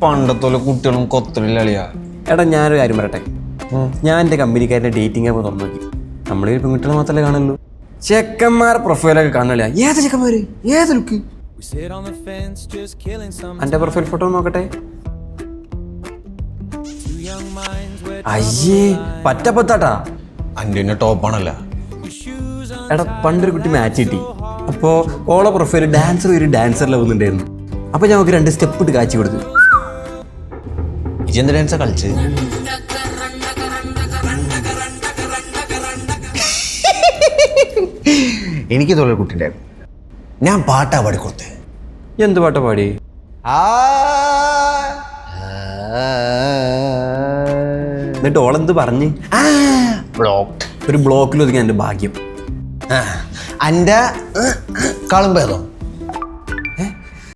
പണ്ടത്തോലെ കുട്ടികളും കൊത്തലില്ല അളിയാ. എടാ ഞാനൊരു കാര്യം പറയട്ടെ, ഞാൻ എൻ്റെ കമ്പനിക്കാരുടെ ഡേറ്റിംഗ് ആപ്പ് തുറന്നു നോക്കി. നമ്മളീ പെൺകുട്ടികൾ മാത്രമല്ലേ കാണുള്ളൂ, ചെക്കന്മാരെ പ്രൊഫൈലൊക്കെ കാണുന്നില്ല. ഏത് ചെക്കന്മാര്, ഏത് ലുക്ക്? എൻ്റെ പ്രൊഫൈൽ ഫോട്ടോ നോക്കട്ടെ. അയ്യേ പറ്റപ്പത്താട്ടാ, അൻ്റെ ടോപ്പാണല്ല. എടാ പണ്ടൊരു കുട്ടി മാച്ച് കിട്ടി. അപ്പോൾ ഓളെ പ്രൊഫൈൽ ഡാൻസർ ഒരു ഡാൻസറിലാവുന്നുണ്ടായിരുന്നു. അപ്പോൾ ഞങ്ങൾക്ക് 2 സ്റ്റെപ്പ് ഇട്ട് കാച്ചി കൊടുത്തു. ഇജെന്ത് ഡാൻസാ കളിച്ച്? എനിക്ക് തോന്നിയ കുട്ടിൻ്റെ ഞാൻ പാട്ടാ പാടിക്കൊടുത്തേ. എന്ത് പാട്ടാ പാടി? എന്നിട്ട് ഓളെന്ത് പറഞ്ഞ്? ബ്ലോക്ക്. ഒരു ബ്ലോക്കിൽ ഒതുങ്ങി എൻ്റെ ഭാഗ്യം. എൻ്റെ കാളും ഭേദം